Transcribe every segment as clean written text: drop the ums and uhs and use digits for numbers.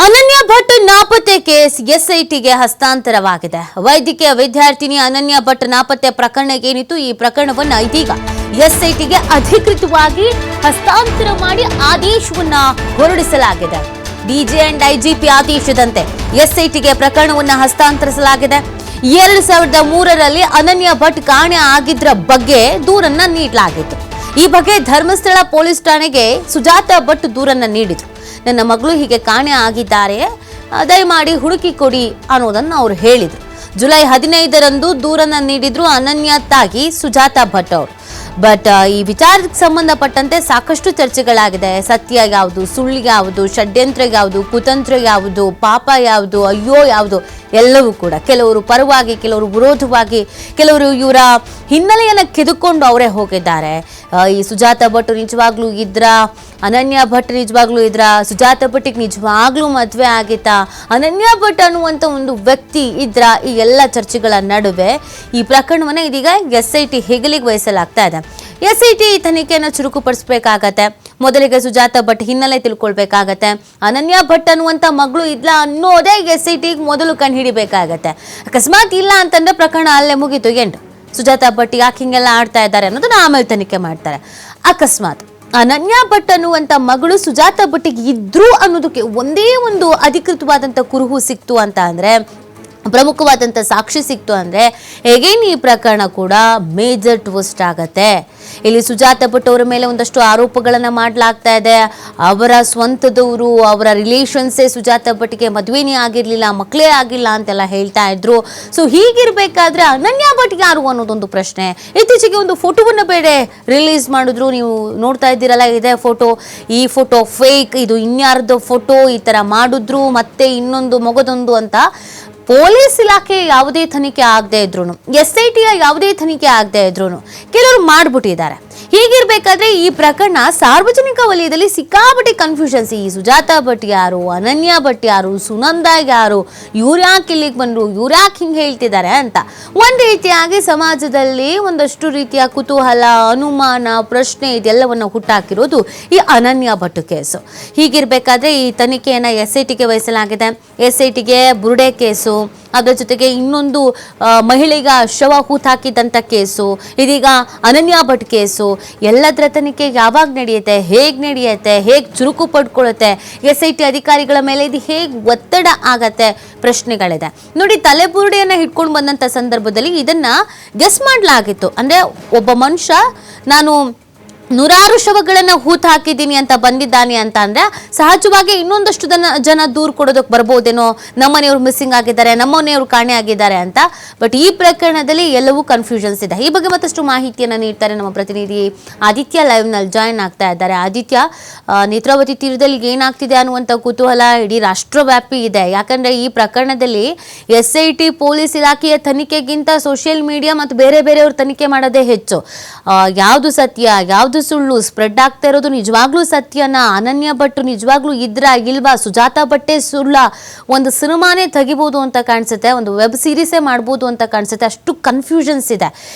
ಅನನ್ಯ ಭಟ್ ನಾಪತ್ತೆ ಕೇಸ್ ಎಸ್ಐಟಿಗೆ ಹಸ್ತಾಂತರವಾಗಿದೆ. ವೈದ್ಯಕೀಯ ವಿದ್ಯಾರ್ಥಿನಿ ಅನನ್ಯ ಭಟ್ ನಾಪತ್ತೆ ಪ್ರಕರಣ ಏನಿತ್ತು, ಈ ಪ್ರಕರಣವನ್ನು ಇದೀಗ ಎಸ್ಐಟಿಗೆ ಅಧಿಕೃತವಾಗಿ ಹಸ್ತಾಂತರ ಮಾಡಿ ಆದೇಶವನ್ನ ಹೊರಡಿಸಲಾಗಿದೆ. ಡಿಜಿ ಅಂಡ್ ಐಜಿಪಿ ಆದೇಶದಂತೆ ಎಸ್ಐಟಿಗೆ ಪ್ರಕರಣವನ್ನು ಹಸ್ತಾಂತರಿಸಲಾಗಿದೆ. 2003ರಲ್ಲಿ ಅನನ್ಯ ಭಟ್ ಕಾಣೆ ಆಗಿದ್ರ ಬಗ್ಗೆ ದೂರನ್ನ ನೀಡಲಾಗಿತ್ತು. ಈ ಬಗ್ಗೆ ಧರ್ಮಸ್ಥಳ ಪೊಲೀಸ್ ಠಾಣೆಗೆ ಸುಜಾತಾ ಭಟ್ ದೂರನ್ನ ನೀಡಿದ್ರು. ನನ್ನ ಮಗಳು ಹೀಗೆ ಕಾಣೆ ಆಗಿದ್ದಾರೆ, ದಯಮಾಡಿ ಹುಡುಕಿ ಕೊಡಿ ಅನ್ನೋದನ್ನು ಅವರು ಹೇಳಿದ್ರು. ಜುಲೈ 15ರಂದು ದೂರನ್ನ ನೀಡಿದ್ರು ಅನನ್ಯ ತಾಗಿ ಸುಜಾತಾ ಭಟ್ ಅವರು. ಬಟ್ ಈ ವಿಚಾರಕ್ಕೆ ಸಂಬಂಧಪಟ್ಟಂತೆ ಸಾಕಷ್ಟು ಚರ್ಚೆಗಳಾಗಿದೆ. ಸತ್ಯ ಯಾವುದು, ಸುಳ್ಳು ಯಾವುದು, ಷಡ್ಯಂತ್ರ ಯಾವುದು, ಕುತಂತ್ರ ಯಾವುದು, ಪಾಪ ಯಾವುದು, ಅಯ್ಯೋ ಯಾವುದು ಎಲ್ಲವೂ ಕೂಡ ಕೆಲವರು ಪರವಾಗಿ, ಕೆಲವರು ವಿರೋಧವಾಗಿ, ಕೆಲವರು ಇವರ ಹಿನ್ನೆಲೆಯನ್ನು ಕೆದುಕೊಂಡು ಅವರೇ ಹೋಗಿದ್ದಾರೆ. ಈ ಸುಜಾತಾ ಭಟ್ ನಿಜವಾಗ್ಲೂ ಇದ್ರ, ಅನನ್ಯ ಭಟ್ ನಿಜವಾಗ್ಲೂ ಇದ್ರ, ಸುಜಾತಾ ಭಟ್ಟಿಗೆ ನಿಜವಾಗ್ಲೂ ಮದುವೆ ಆಗಿತ್ತಾ, ಅನನ್ಯ ಭಟ್ ಅನ್ನುವಂಥ ಒಂದು ವ್ಯಕ್ತಿ ಇದ್ರ, ಈ ಎಲ್ಲ ಚರ್ಚೆಗಳ ನಡುವೆ ಈ ಪ್ರಕರಣವನ್ನು ಇದೀಗ ಎಸ್ಐಟಿ ಹೆಗಲಿಗೆ ವಹಿಸಲಾಗ್ತಾ ಇದೆ. ಎಸ್ಐಟಿ ತನಿಖೆಯನ್ನು ಚುರುಕುಪಡಿಸಬೇಕಾಗತ್ತೆ. ಮೊದಲಿಗೆ ಸುಜಾತಾ ಭಟ್ ಹಿನ್ನೆಲೆ ತಿಳ್ಕೊಳ್ಬೇಕಾಗತ್ತೆ. ಅನನ್ಯ ಭಟ್ ಅನ್ನುವಂಥ ಮಗಳು ಇದ್ಲ ಅನ್ನೋದೇ ಎಸ್ಐಟಿಗೆ ಮೊದಲು ಕಂಡು ಹಿಡಿಬೇಕಾಗತ್ತೆ. ಅಕಸ್ಮಾತ್ ಇಲ್ಲ ಅಂತಂದ್ರೆ ಪ್ರಕರಣ ಅಲ್ಲೇ ಮುಗೀತು. ಎಂಟು ಸುಜಾತಾ ಭಟ್ ಯಾಕೆ ಹಿಂಗೆಲ್ಲ ಆಡ್ತಾ ಇದ್ದಾರೆ ಅನ್ನೋದನ್ನ ಆಮೇಲೆ ತನಿಖೆ ಮಾಡ್ತಾರೆ. ಅಕಸ್ಮಾತ್ ಅನನ್ಯ ಭಟ್ ಅನ್ನುವಂಥ ಮಗಳು ಸುಜಾತಾ ಭಟ್ಟಿಗೆ ಇದ್ರು ಅನ್ನೋದಕ್ಕೆ ಒಂದೇ ಒಂದು ಅಧಿಕೃತವಾದಂಥ ಕುರುಹು ಸಿಕ್ತು ಅಂತ ಅಂದ್ರೆ, ಪ್ರಮುಖವಾದಂಥ ಸಾಕ್ಷಿ ಸಿಕ್ತು ಅಂದರೆ ಹೇಗೇನು ಈ ಪ್ರಕರಣ ಕೂಡ ಮೇಜರ್ ಟ್ವಿಸ್ಟ್ ಆಗತ್ತೆ. ಇಲ್ಲಿ ಸುಜಾತಾ ಭಟ್ ಅವರ ಮೇಲೆ ಒಂದಷ್ಟು ಆರೋಪಗಳನ್ನು ಮಾಡಲಾಗ್ತಾ ಇದೆ. ಅವರ ಸ್ವಂತದವರು, ಅವರ ರಿಲೇಷನ್ಸೇ ಸುಜಾತಾ ಭಟ್ಗೆ ಮದುವೆನೇ ಆಗಿರಲಿಲ್ಲ, ಮಕ್ಕಳೇ ಆಗಿಲ್ಲ ಅಂತೆಲ್ಲ ಹೇಳ್ತಾ ಇದ್ರು. ಸೊ ಹೀಗಿರಬೇಕಾದ್ರೆ ಅನನ್ಯ ಭಟ್ ಯಾರು ಅನ್ನೋದೊಂದು ಪ್ರಶ್ನೆ. ಇತ್ತೀಚೆಗೆ ಒಂದು ಫೋಟೋವನ್ನು ಬೇರೆ ರಿಲೀಸ್ ಮಾಡಿದ್ರು. ನೀವು ನೋಡ್ತಾ ಇದ್ದೀರಲ್ಲ, ಇದೆ ಫೋಟೋ. ಈ ಫೋಟೋ ಫೇಕ್, ಇದು ಇನ್ಯಾರ್ದು ಫೋಟೋ, ಈ ಥರ ಮಾಡಿದ್ರು, ಮತ್ತೆ ಇನ್ನೊಂದು ಮಗದೊಂದು ಅಂತ. ಪೊಲೀಸ್ ಇಲಾಖೆ ಯಾವುದೇ ತನಿಖೆ ಆಗದೆ ಇದ್ರು, ಎಸ್ಐಟಿಯ ಯಾವುದೇ ತನಿಖೆ ಆಗದೆ ಇದ್ರು ಕೆಲವರು ಮಾಡ್ಬಿಟ್ಟಿದ್ದಾರೆ. ಹೀಗಿರ್ಬೇಕಾದ್ರೆ ಈ ಪ್ರಕರಣ ಸಾರ್ವಜನಿಕ ವಲಯದಲ್ಲಿ ಸಿಕ್ಕಾಪಟ್ಟೆ ಕನ್ಫ್ಯೂಷನ್ಸ್. ಈ ಸುಜಾತಾ ಭಟ್ ಯಾರು, ಅನನ್ಯ ಭಟ್ ಯಾರು, ಸುನಂದಾ ಯಾರು, ಇವ್ರು ಯಾಕೆ ಇಲ್ಲಿಗೆ ಬಂದ್ರು, ಇವ್ರು ಯಾಕೆ ಹಿಂಗೆ ಹೇಳ್ತಿದ್ದಾರೆ ಅಂತ ಒಂದು ರೀತಿಯಾಗಿ ಸಮಾಜದಲ್ಲಿ ಒಂದಷ್ಟು ರೀತಿಯ ಕುತೂಹಲ, ಅನುಮಾನ, ಪ್ರಶ್ನೆ ಇದೆಲ್ಲವನ್ನು ಹುಟ್ಟಾಕಿರೋದು ಈ ಅನನ್ಯ ಭಟ್ ಕೇಸು. ಹೀಗಿರ್ಬೇಕಾದ್ರೆ ಈ ತನಿಖೆಯನ್ನು ಎಸ್ಐಟಿಗೆ ವಹಿಸಲಾಗಿದೆ. ಎಸ್ಐಟಿಗೆ ಬುರುಡೆ ಕೇಸು, ಅದರ ಜೊತೆಗೆ ಇನ್ನೊಂದು ಮಹಿಳೆಗ ಶವ ಹೂತಾಕಿದಂಥ ಕೇಸು, ಇದೀಗ ಅನನ್ಯ ಭಟ್ ಕೇಸು. ಎಲ್ಲದರ ತನಿಖೆ ಯಾವಾಗ ನಡೆಯುತ್ತೆ, ಹೇಗೆ ನಡೆಯುತ್ತೆ, ಹೇಗೆ ಚುರುಕು ಪಡ್ಕೊಳ್ಳುತ್ತೆ, ಎಸ್ಐಟಿ ಅಧಿಕಾರಿಗಳ ಮೇಲೆ ಇದು ಹೇಗೆ ಒತ್ತಡ ಆಗತ್ತೆ, ಪ್ರಶ್ನೆಗಳಿದೆ ನೋಡಿ. ತಲೆಬುರುಡೆಯನ್ನು ಹಿಡ್ಕೊಂಡು ಬಂದಂಥ ಸಂದರ್ಭದಲ್ಲಿ ಇದನ್ನ ಗೆಸ್ ಮಾಡಲಾಗಿತ್ತು. ಅಂದರೆ ಒಬ್ಬ ಮನುಷ್ಯ ನಾನು 100 ಶವಗಳನ್ನು ಹೂತು ಹಾಕಿದ್ದೀನಿ ಅಂತ ಬಂದಿದ್ದಾನೆ ಅಂತ ಅಂದ್ರೆ ಸಹಜವಾಗಿ ಇನ್ನೊಂದಷ್ಟು ಜನ ದೂರು ಕೊಡೋದಕ್ಕೆ ಬರ್ಬೋದೇನೋ, ನಮ್ಮನೆಯವರು ಮಿಸ್ಸಿಂಗ್ ಆಗಿದ್ದಾರೆ, ನಮ್ಮನೆಯವರು ಕಾಣೆ ಆಗಿದ್ದಾರೆ ಅಂತ. ಬಟ್ ಈ ಪ್ರಕರಣದಲ್ಲಿ ಎಲ್ಲವೂ ಕನ್ಫ್ಯೂಷನ್ಸ್ ಇದೆ. ಈ ಬಗ್ಗೆ ಮತ್ತಷ್ಟು ಮಾಹಿತಿಯನ್ನು ನೀಡ್ತಾರೆ ನಮ್ಮ ಪ್ರತಿನಿಧಿ ಆದಿತ್ಯ. ಲೈವ್ನಲ್ಲಿ ಜಾಯಿನ್ ಆಗ್ತಾ ಇದ್ದಾರೆ. ಆದಿತ್ಯ, ನೇತ್ರಾವತಿ ತೀರದಲ್ಲಿ ಏನಾಗ್ತಿದೆ ಅನ್ನುವಂಥ ಕುತೂಹಲ ಇಡೀ ರಾಷ್ಟ್ರವ್ಯಾಪಿ ಇದೆ. ಯಾಕಂದ್ರೆ ಈ ಪ್ರಕರಣದಲ್ಲಿ ಎಸ್ಐಟಿ ಪೊಲೀಸ್ ಇಲಾಖೆಯ ತನಿಖೆಗಿಂತ ಸೋಷಿಯಲ್ ಮೀಡಿಯಾ ಮತ್ತು ಬೇರೆ ಬೇರೆಯವರು ತನಿಖೆ ಮಾಡೋದೇ ಹೆಚ್ಚು. ಯಾವುದು ಸತ್ಯ, ಯಾವುದು ಸುಳ್ಳು, ಸ್ಪ್ರೆಡ್ ಆಗ್ತಾ ಇರೋದು ನಿಜವಾಗ್ಲೂ ಸತ್ಯನ, ಅನನ್ಯ ಭಟ್ ನಿಜವಾಗ್ಲೂ ಇದ್ರ ಇಲ್ವಾ, ಸುಜಾತಾ ಭಟ್ಟೆ ಸುಳ್ಳ, ಒಂದು ಸಿನಿಮಾನೇ ತೆಗಿಬಹುದು ಅಂತ ಕಾಣಿಸುತ್ತೆ, ಒಂದು ವೆಬ್ ಸೀರೀಸೇ ಮಾಡ್ಬೋದು ಅಂತ ಕಾಣಿಸುತ್ತೆ. ಅಷ್ಟು ಕನ್ಫ್ಯೂಷನ್ಸ್ ಇದೆ.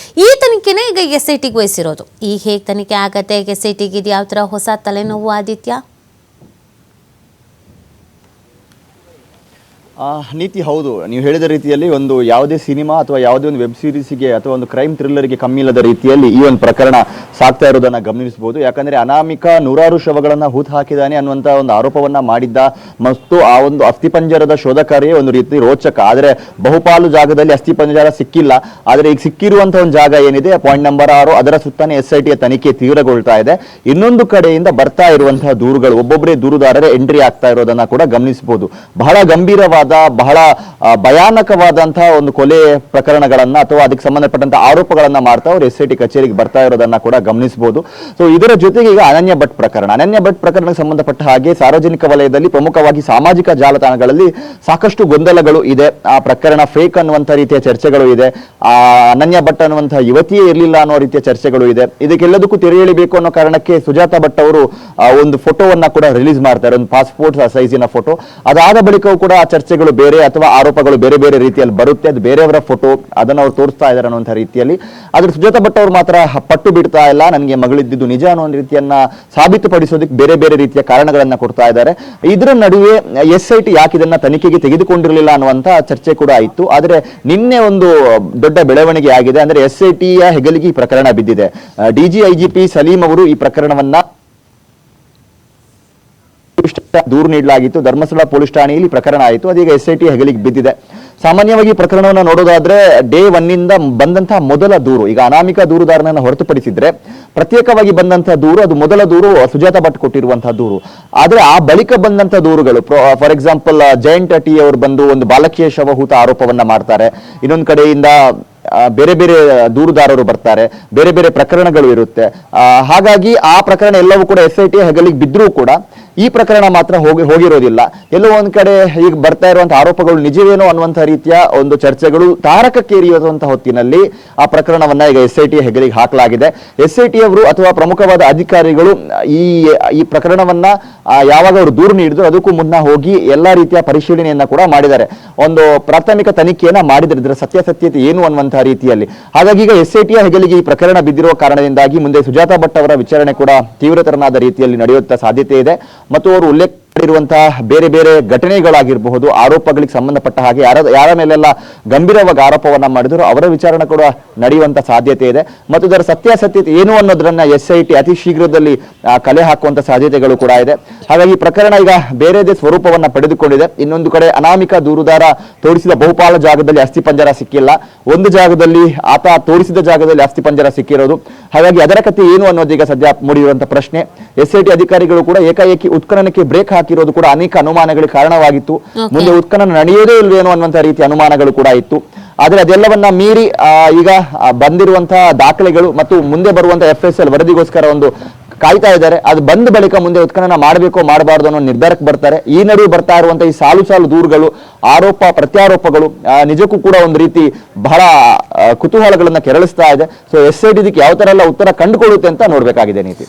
ಈ ತನಿಖೆನೇ ಈಗ ಎಸ್ಐಟಿಗೆ ವಹಿಸಿರೋದು. ಈ ಹೇಗೆ ತನಿಖೆ ಆಗತ್ತೆ, ಎಸ್ಐಟಿಗೆ ಇದು ಯಾವ ಥರ ಹೊಸ ತಲೆನೋವು ಆದಿತ್ಯ? ನೀತಿ ಹೌದು, ನೀವು ಹೇಳಿದ ರೀತಿಯಲ್ಲಿ ಒಂದು ಯಾವುದೇ ಸಿನಿಮಾ ಅಥವಾ ಯಾವುದೇ ಒಂದು ವೆಬ್ ಸೀರೀಸ್ಗೆ ಅಥವಾ ಒಂದು ಕ್ರೈಮ್ ಥ್ರಿಲ್ಲರ್ಗೆ ಕಮ್ಮಿ ಇಲ್ಲದ ರೀತಿಯಲ್ಲಿ ಈ ಒಂದು ಪ್ರಕರಣ ಸಾಕ್ತಾ ಇರೋದನ್ನ ಗಮನಿಸಬಹುದು. ಯಾಕಂದ್ರೆ ಅನಾಮಿಕ 100 ಶವಗಳನ್ನ ಹೂತು ಹಾಕಿದ್ದಾನೆ ಅನ್ನುವಂತ ಒಂದು ಆರೋಪವನ್ನ ಮಾಡಿದ್ದ ಮತ್ತು ಆ ಒಂದು ಅಸ್ಥಿಪಂಜರದ ಶೋಧ ಕಾರ್ಯ ಒಂದು ರೀತಿ ರೋಚಕ. ಆದರೆ ಬಹುಪಾಲು ಜಾಗದಲ್ಲಿ ಅಸ್ಥಿಪಂಜರ ಸಿಕ್ಕಿಲ್ಲ. ಆದರೆ ಈಗ ಸಿಕ್ಕಿರುವಂತ ಒಂದು ಜಾಗ ಏನಿದೆ, ಪಾಯಿಂಟ್ ನಂಬರ್ 6, ಅದರ ಸುತ್ತಾನೆ ಎಸ್ಐಟಿಯ ತನಿಖೆ ತೀವ್ರಗೊಳ್ತಾ ಇದೆ. ಇನ್ನೊಂದು ಕಡೆಯಿಂದ ಬರ್ತಾ ಇರುವಂತಹ ದೂರುಗಳು, ಒಬ್ಬೊಬ್ಬರೇ ದೂರುದಾರರೇ ಎಂಟ್ರಿ ಆಗ್ತಾ ಇರೋದನ್ನ ಕೂಡ ಗಮನಿಸಬಹುದು. ಬಹಳ ಗಂಭೀರವಾದ, ಬಹಳ ಭಯಾನಕವಾದಂತಹ ಒಂದು ಕೊಲೆ ಪ್ರಕರಣಗಳನ್ನ ಅಥವಾ ಅದಕ್ಕೆ ಸಂಬಂಧಪಟ್ಟಂತಹ ಆರೋಪಗಳನ್ನ ಮಾಡ್ತಾ ಅವರು ಎಸ್ಐಟಿ ಕಚೇರಿಗೆ ಬರ್ತಾ ಇರೋದನ್ನ ಕೂಡ ಗಮನಿಸಬಹುದು. ಸೊ ಇದರ ಜೊತೆಗೆ ಈಗ ಅನನ್ಯ ಭಟ್ ಪ್ರಕರಣಕ್ಕೆ ಸಂಬಂಧಪಟ್ಟ ಹಾಗೆ ಸಾರ್ವಜನಿಕ ವಲಯದಲ್ಲಿ, ಪ್ರಮುಖವಾಗಿ ಸಾಮಾಜಿಕ ಜಾಲತಾಣಗಳಲ್ಲಿ ಸಾಕಷ್ಟು ಗೊಂದಲಗಳು ಇದೆ. ಆ ಪ್ರಕರಣ ಫೇಕ್ ಅನ್ನುವಂಥ ರೀತಿಯ ಚರ್ಚೆಗಳು ಇದೆ. ಆ ಅನನ್ಯ ಭಟ್ ಅನ್ನುವಂತಹ ಯುವತಿಯೇ ಇರಲಿಲ್ಲ ಅನ್ನೋ ರೀತಿಯ ಚರ್ಚೆಗಳು ಇದೆ. ಇದಕ್ಕೆಲ್ಲದಕ್ಕೂ ತೆರೆ ಎಳಿಬೇಕು ಅನ್ನೋ ಕಾರಣಕ್ಕೆ ಸುಜಾತಾ ಭಟ್ ಅವರು ಒಂದು ಫೋಟೋವನ್ನ ಕೂಡ ರಿಲೀಸ್ ಮಾಡ್ತಾರೆ, ಒಂದು ಪಾಸ್ಪೋರ್ಟ್ ಸೈಜಿನ ಫೋಟೋ. ಅದಾದ ಬಳಿಕವೂ ಕೂಡ ಆ ಚರ್ಚೆ ಚರ್ಚೆಗಳು ಬೇರೆ ಅಥವಾ ಆರೋಪಗಳು ಬೇರೆ ಬೇರೆ ರೀತಿಯಲ್ಲಿ ಬರುತ್ತೆ, ಅದು ಬೇರೆಯವರ ಫೋಟೋ ಅದನ್ನು ಅವ್ರು ತೋರಿಸ್ತಾ ಇದ್ದಾರೆ ಅನ್ನುವಂಥ ರೀತಿಯಲ್ಲಿ. ಆದ್ರೆ ಸುಜಾತಾ ಭಟ್ ಅವರು ಮಾತ್ರ ಪಟ್ಟು ಬಿಡ್ತಾ ಇಲ್ಲ, ನನಗೆ ಮಗಳಿದ್ದಿದ್ದು ನಿಜ ಅನ್ನೋ ಒಂದು ರೀತಿಯನ್ನ ಸಾಬೀತುಪಡಿಸೋದಕ್ಕೆ ಬೇರೆ ಬೇರೆ ರೀತಿಯ ಕಾರಣಗಳನ್ನ ಕೊಡ್ತಾ ಇದ್ದಾರೆ. ಇದರ ನಡುವೆ SIT ಯಾಕೆ ಇದನ್ನ ತನಿಖೆಗೆ ತೆಗೆದುಕೊಂಡಿರಲಿಲ್ಲ ಅನ್ನುವಂತ ಚರ್ಚೆ ಕೂಡ ಆಯಿತು. ಆದ್ರೆ ನಿನ್ನೆ ಒಂದು ದೊಡ್ಡ ಬೆಳವಣಿಗೆ ಆಗಿದೆ. ಅಂದ್ರೆ SITಯ ಹೆಗಲಿಗೆ ಈ ಪ್ರಕರಣ ಬಿದ್ದಿದೆ. DGIGP ಸಲೀಂ ಅವರು ಈ ಪ್ರಕರಣವನ್ನ ದೂರು ನೀಡಲಾಗಿತ್ತು. ಧರ್ಮಸ್ಥಳ ಪೊಲೀಸ್ ಠಾಣೆಯಲ್ಲಿ ಪ್ರಕರಣ ಆಯಿತು. ಅದೀಗ SIT ಹೆಗಲಿಗೆ ಬಿದ್ದಿದೆ. ಸಾಮಾನ್ಯವಾಗಿ ಪ್ರಕರಣವನ್ನು ನೋಡೋದಾದ್ರೆ ಡೇ 1 ಇಂದ ಬಂದಂತಹ ಮೊದಲ ದೂರು, ಈಗ ಅನಾಮಿಕ ದೂರುದಾರನನ್ನ ಹೊರತುಪಡಿಸಿದ್ರೆ ಪ್ರತ್ಯೇಕವಾಗಿ ಬಂದಂತಹ ದೂರು, ಅದು ಮೊದಲ ದೂರು ಸುಜಾತಾ ಭಟ್ ಕೊಟ್ಟಿರುವಂತಹ ದೂರು. ಆದ್ರೆ ಆ ಬಳಿಕ ಬಂದಂತಹ ದೂರುಗಳು, ಫಾರ್ ಎಕ್ಸಾಂಪಲ್ ಜಯಂತ್ ಟಿ ಅವರು ಬಂದು ಒಂದು ಬಾಲಕಿಯ ಶವಹೂತ ಆರೋಪವನ್ನ ಮಾಡ್ತಾರೆ, ಇನ್ನೊಂದು ಕಡೆಯಿಂದ ಬೇರೆ ಬೇರೆ ದೂರುದಾರರು ಬರ್ತಾರೆ, ಬೇರೆ ಬೇರೆ ಪ್ರಕರಣಗಳು ಇರುತ್ತೆ. ಹಾಗಾಗಿ ಆ ಪ್ರಕರಣ ಎಲ್ಲವೂ ಕೂಡ SIT ಹೆಗಲಿಗೆ ಬಿದ್ದರೂ ಕೂಡ ಈ ಪ್ರಕರಣ ಮಾತ್ರ ಹೋಗಿರೋದಿಲ್ಲ. ಎಲ್ಲೋ ಒಂದ್ ಕಡೆ ಈಗ ಬರ್ತಾ ಇರುವಂತಹ ಆರೋಪಗಳು ನಿಜವೇನೋ ಅನ್ನುವಂತಹ ರೀತಿಯ ಒಂದು ಚರ್ಚೆಗಳು ತಾರಕಕ್ಕೇರಿಯುವಂತಹ ಹೊತ್ತಿನಲ್ಲಿ ಆ ಪ್ರಕರಣವನ್ನ ಈಗ SIT ಹೆಗಲಿಗೆ ಹಾಕಲಾಗಿದೆ. SIT ಅವರು ಅಥವಾ ಪ್ರಮುಖವಾದ ಅಧಿಕಾರಿಗಳು ಈ ಪ್ರಕರಣವನ್ನ ಯಾವಾಗ ಅವರು ದೂರು ನೀಡಿದ್ರು ಅದಕ್ಕೂ ಮುನ್ನ ಹೋಗಿ ಎಲ್ಲಾ ರೀತಿಯ ಪರಿಶೀಲನೆಯನ್ನ ಕೂಡ ಮಾಡಿದ್ದಾರೆ. ಒಂದು ಪ್ರಾಥಮಿಕ ತನಿಖೆಯನ್ನ ಮಾಡಿದ್ದಾರೆ, ಇದರ ಸತ್ಯಾಸತ್ಯತೆ ಏನು ಅನ್ನುವಂತಹ ರೀತಿಯಲ್ಲಿ. ಹಾಗಾಗಿ ಈಗ SIT ಹೆಗಲಿಗೆ ಈ ಪ್ರಕರಣ ಬಿದ್ದಿರುವ ಕಾರಣದಿಂದಾಗಿ ಮುಂದೆ ಸುಜಾತಾ ಭಟ್ ಅವರ ವಿಚಾರಣೆ ಕೂಡ ತೀವ್ರತರನಾದ ರೀತಿಯಲ್ಲಿ ನಡೆಯುವಂತ ಸಾಧ್ಯತೆ ಇದೆ. ಮತ್ತು ಅವರು ಉಲ್ಲೇಖ ಮಾಡಿರುವಂತಹ ಬೇರೆ ಬೇರೆ ಘಟನೆಗಳಾಗಿರಬಹುದು, ಆರೋಪಗಳಿಗೆ ಸಂಬಂಧಪಟ್ಟ ಹಾಗೆ ಯಾರ ಮೇಲೆಲ್ಲ ಗಂಭೀರವಾಗಿ ಆರೋಪವನ್ನ ಮಾಡಿದ್ರು ಅವರ ವಿಚಾರಣೆ ಕೂಡ ನಡೆಯುವಂತ ಸಾಧ್ಯತೆ ಇದೆ. ಮತ್ತು ಇದರ ಸತ್ಯಾಸತ್ಯತೆ ಏನು ಅನ್ನೋದನ್ನ SIT ಅತಿ ಶೀಘ್ರದಲ್ಲಿ ಕಲೆ ಹಾಕುವಂತ ಸಾಧ್ಯತೆಗಳು ಕೂಡ ಇದೆ. ಹಾಗಾಗಿ ಪ್ರಕರಣ ಈಗ ಬೇರೆದೇ ಸ್ವರೂಪವನ್ನ ಪಡೆದುಕೊಂಡಿದೆ. ಇನ್ನೊಂದು ಕಡೆ ಅನಾಮಿಕ ದೂರುದಾರ ತೋರಿಸಿದ ಬಹುಪಾಲ ಜಾಗದಲ್ಲಿ ಅಸ್ಥಿಪಂಜರ ಸಿಕ್ಕಿಲ್ಲ, ಒಂದು ಜಾಗದಲ್ಲಿ ಆತ ತೋರಿಸಿದ ಜಾಗದಲ್ಲಿ ಅಸ್ಥಿಪಂಜರ ಸಿಕ್ಕಿರೋದು. ಹಾಗಾಗಿ ಅದರ ಕಥೆ ಏನು ಅನ್ನೋದೀಗ ಸದ್ಯ ಮೂಡಿರುವಂತಹ ಪ್ರಶ್ನೆ. SIT ಅಧಿಕಾರಿಗಳು ಕೂಡ ಏಕಾಏಕಿ ಉತ್ಖನನಕ್ಕೆ ಬ್ರೇಕ್ ಹಾಕಿರೋದು ಕೂಡ ಅನೇಕ ಅನುಮಾನಗಳಿಗೆ ಕಾರಣವಾಗಿತ್ತು. ಮುಂದೆ ಉತ್ಖನನ ನಡೆಯೋದೇ ಇಲ್ವೇನೋ ಅನ್ನುವಂತಹ ರೀತಿಯ ಅನುಮಾನಗಳು ಕೂಡ ಇತ್ತು. ಆದ್ರೆ ಅದೆಲ್ಲವನ್ನ ಮೀರಿ ಈಗ ಬಂದಿರುವಂತಹ ದಾಖಲೆಗಳು ಮತ್ತು ಮುಂದೆ ಬರುವಂತಹ FSL ವರದಿಗೋಸ್ಕರ ಒಂದು ಕಾಯ್ತಾ ಇದ್ದಾರೆ. ಅದು ಬಂದ ಬಳಿಕ ಮುಂದೆ ಉತ್ಖನನ ಮಾಡಬೇಕೋ ಮಾಡಬಾರ್ದು ಅನ್ನೋ ನಿರ್ಧಾರಕ್ಕೆ ಬರ್ತಾರೆ. ಈ ನಡುವೆ ಬರ್ತಾ ಇರುವಂತಹ ಈ ಸಾಲು ಸಾಲು ದೂರುಗಳು, ಆರೋಪ ಪ್ರತ್ಯಾರೋಪಗಳು ನಿಜಕ್ಕೂ ಕೂಡ ಒಂದು ರೀತಿ ಬಹಳ ಕುತೂಹಲಗಳನ್ನ ಕೆರಳಿಸ್ತಾ ಇದೆ. ಸೊ SIT ಇದಕ್ಕೆ ಯಾವ ತರ ಎಲ್ಲ ಉತ್ತರ ಕಂಡುಕೊಳ್ಳುತ್ತೆ ಅಂತ ನೋಡ್ಬೇಕಾಗಿದೆ ನೀತಿ.